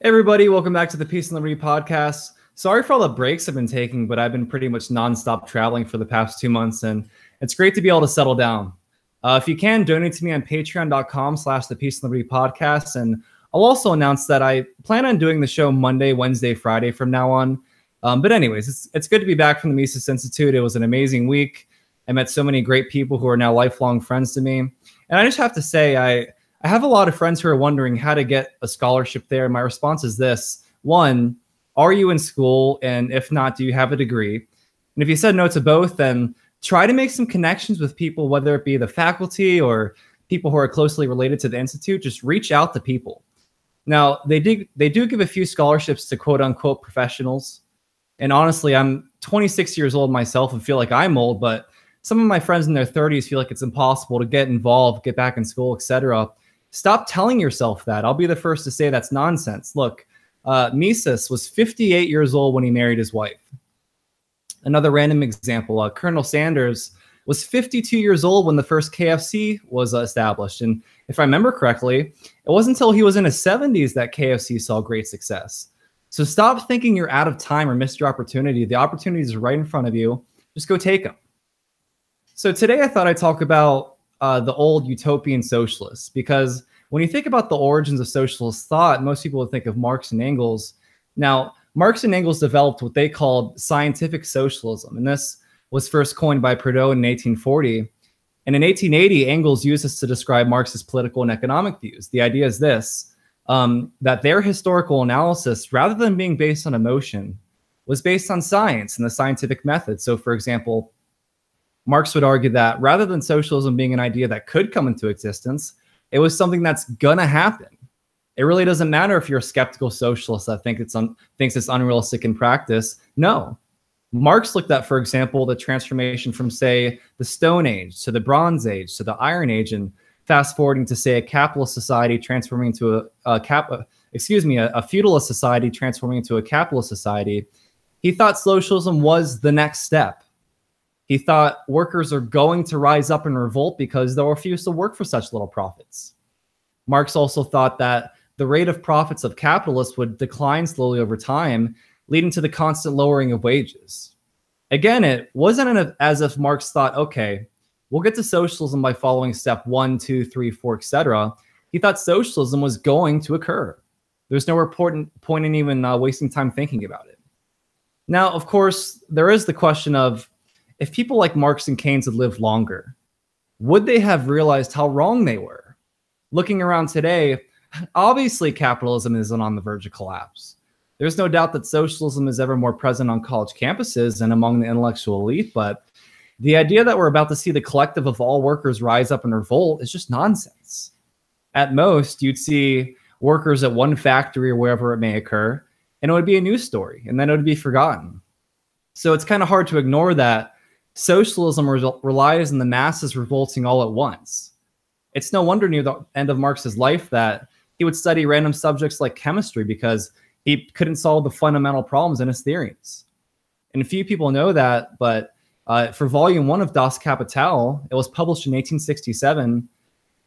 Hey everybody, welcome back to the Peace and Liberty podcast. Sorry for all the breaks I've been taking, but I've been pretty much nonstop traveling for the past 2 months, and it's great to be able to settle down. If you can, donate to me on patreon.com/the Peace and Liberty podcast, and I'll also announce that I plan on doing the show Monday, Wednesday, Friday from now on. But anyways, it's good to be back from the Mises Institute. It was an amazing week. I met so many great people who are now lifelong friends to me. And I just have to say, I have a lot of friends who are wondering how to get a scholarship there. My response is this. One, are you in school? And if not, do you have a degree? And if you said no to both, then try to make some connections with people, whether it be the faculty or people who are closely related to the Institute. Just reach out to people. Now, they do give a few scholarships to quote unquote professionals. And honestly, I'm 26 years old myself and feel like I'm old, but some of my friends in their 30s feel like it's impossible to get involved, get back in school, etc. Stop telling yourself that. I'll be the first to say that's nonsense. Look, Mises was 58 years old when he married his wife. Another random example, Colonel Sanders was 52 years old when the first KFC was established. And if I remember correctly, it wasn't until he was in his 70s that KFC saw great success. So stop thinking you're out of time or missed your opportunity. The opportunities are right in front of you. Just go take them. So today I thought I'd talk about the old utopian socialists, because when you think about the origins of socialist thought, most people would think of Marx and Engels. Now, Marx and Engels developed what they called scientific socialism, and this was first coined by Proudhon in 1840. And in 1880, Engels used this to describe Marx's political and economic views. The idea is this, that their historical analysis, rather than being based on emotion, was based on science and the scientific method. So, for example, Marx would argue that rather than socialism being an idea that could come into existence, it was something that's gonna happen. It really doesn't matter if you're a skeptical socialist that thinks it's unrealistic in practice. No. Marx looked at, for example, the transformation from, say, the Stone Age to the Bronze Age to the Iron Age, and fast forwarding to, say, a capitalist society transforming into a feudalist society transforming into a capitalist society. He thought socialism was the next step. He thought workers are going to rise up and revolt because they'll refuse to work for such little profits. Marx also thought that the rate of profits of capitalists would decline slowly over time, leading to the constant lowering of wages. Again, it wasn't as if Marx thought, okay, we'll get to socialism by following step 1, 2, 3, 4, etc. He thought socialism was going to occur. There's no important point in even wasting time thinking about it. Now, of course, there is the question of, if people like Marx and Keynes had lived longer, would they have realized how wrong they were? Looking around today, obviously capitalism isn't on the verge of collapse. There's no doubt that socialism is ever more present on college campuses and among the intellectual elite, but the idea that we're about to see the collective of all workers rise up and revolt is just nonsense. At most, you'd see workers at one factory or wherever it may occur, and it would be a news story, and then it would be forgotten. So it's kind of hard to ignore that socialism relies on the masses revolting all at once. It's no wonder near the end of Marx's life that he would study random subjects like chemistry because he couldn't solve the fundamental problems in his theories. And few people know that, but for volume 1 of Das Kapital, it was published in 1867,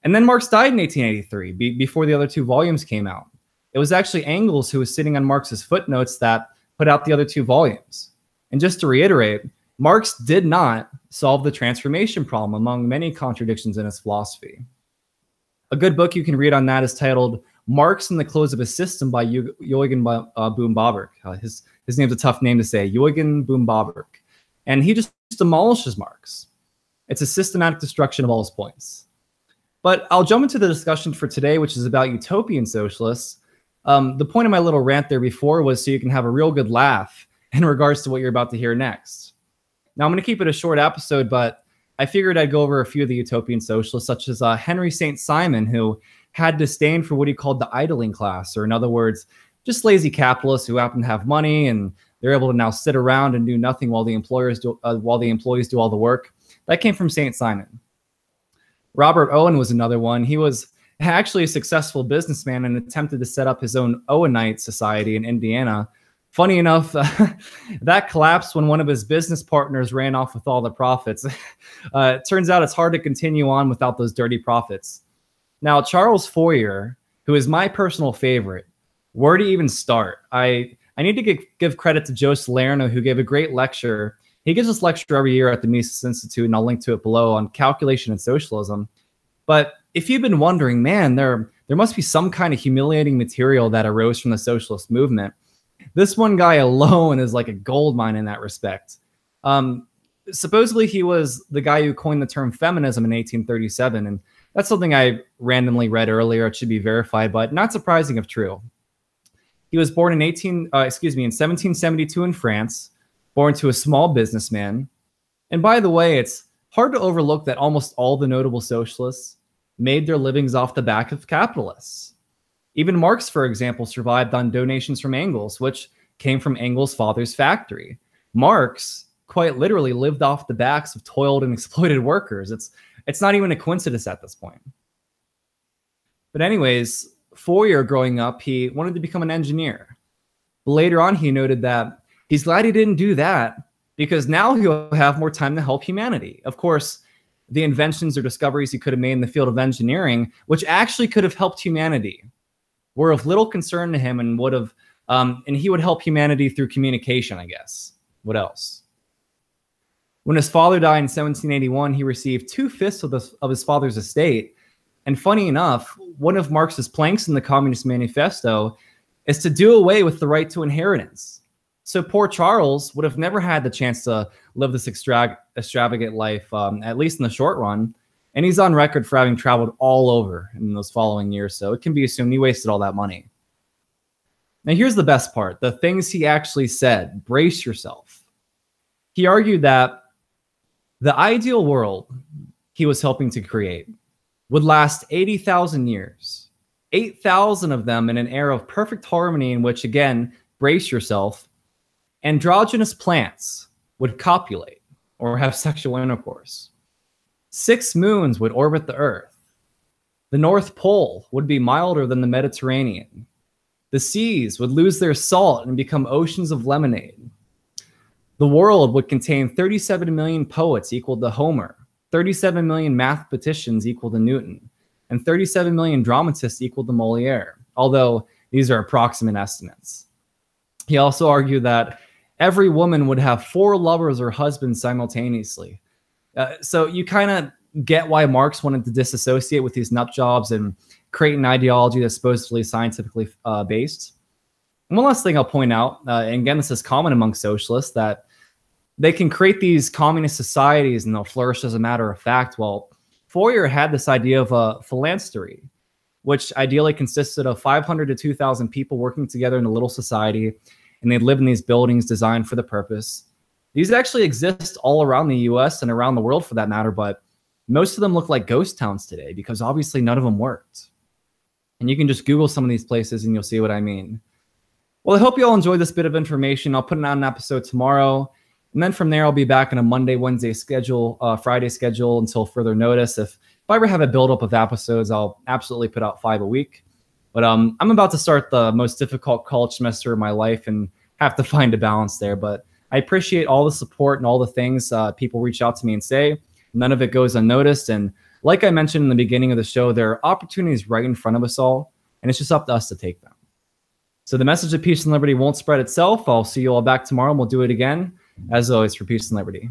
and then Marx died in 1883, before the other 2 volumes came out. It was actually Engels who was sitting on Marx's footnotes that put out the other 2 volumes. And just to reiterate, Marx did not solve the transformation problem, among many contradictions in his philosophy. A good book you can read on that is titled Marx and the Close of a System by Eugen Boom Bawerk. His name's a tough name to say, Eugen Boom Bawerk. And he just demolishes Marx. It's a systematic destruction of all his points. But I'll jump into the discussion for today, which is about utopian socialists. The point of my little rant there before was so you can have a real good laugh in regards to what you're about to hear next. Now, I'm going to keep it a short episode, but I figured I'd go over a few of the utopian socialists, such as Henry St. Simon, who had disdain for what he called the idling class, or in other words, just lazy capitalists who happen to have money and they're able to now sit around and do nothing while the employees do all the work. That came from St. Simon. Robert Owen was another one. He was actually a successful businessman and attempted to set up his own Owenite society in Indiana. Funny enough, that collapsed when one of his business partners ran off with all the profits. It turns out it's hard to continue on without those dirty profits. Now, Charles Fourier, who is my personal favorite, Where to even start? I need to give credit to Joe Salerno, who gave a great lecture. He gives this lecture every year at the Mises Institute, and I'll link to it below, on calculation and socialism. But if you've been wondering, man, there must be some kind of humiliating material that arose from the socialist movement. This one guy alone is like a gold mine in that respect. Supposedly, he was the guy who coined the term feminism in 1837, and that's something I randomly read earlier. It should be verified, but not surprising if true. He was born in 1772 in France, born to a small businessman. And by the way, it's hard to overlook that almost all the notable socialists made their livings off the back of capitalists. Even Marx, for example, survived on donations from Engels, which came from Engels' father's factory. Marx quite literally lived off the backs of toiled and exploited workers. It's not even a coincidence at this point. But anyways, Fourier, growing up, he wanted to become an engineer. But later on, he noted that he's glad he didn't do that because now he'll have more time to help humanity. Of course, the inventions or discoveries he could have made in the field of engineering, which actually could have helped humanity, were of little concern to him and would have, and he would help humanity through communication, I guess. What else? When his father died in 1781, he received 2/5 of his father's estate. And funny enough, one of Marx's planks in the Communist Manifesto is to do away with the right to inheritance. So poor Charles would have never had the chance to live this extravagant life, at least in the short run. And he's on record for having traveled all over in those following years. So it can be assumed he wasted all that money. Now here's the best part. The things he actually said. Brace yourself. He argued that the ideal world he was helping to create would last 80,000 years, 8,000 of them in an era of perfect harmony in which, again, brace yourself, androgynous plants would copulate or have sexual intercourse. 6 moons would orbit the Earth. The North Pole would be milder than the Mediterranean. The seas would lose their salt and become oceans of lemonade. The world would contain 37 million poets equal to Homer, 37 million mathematicians equal to Newton, and 37 million dramatists equal to Moliere, although these are approximate estimates. He also argued that every woman would have 4 lovers or husbands simultaneously. So you kind of get why Marx wanted to disassociate with these nut jobs and create an ideology that's supposedly scientifically based. And one last thing I'll point out, and again, this is common among socialists, that they can create these communist societies and they'll flourish as a matter of fact. Well, Fourier had this idea of a phalanstery, which ideally consisted of 500 to 2,000 people working together in a little society, and they'd live in these buildings designed for the purpose. These actually exist all around the US and around the world for that matter, but most of them look like ghost towns today because obviously none of them worked. And you can just Google some of these places and you'll see what I mean. Well, I hope you all enjoyed this bit of information. I'll put out an episode tomorrow. And then from there, I'll be back on a Monday, Wednesday schedule, Friday schedule until further notice. If I ever have a buildup of episodes, I'll absolutely put out 5 a week. But I'm about to start the most difficult college semester of my life and have to find a balance there. But I appreciate all the support and all the things people reach out to me and say. None of it goes unnoticed. And like I mentioned in the beginning of the show, there are opportunities right in front of us all, and it's just up to us to take them. So the message of peace and liberty won't spread itself. I'll see you all back tomorrow, and we'll do it again. As always, for peace and liberty.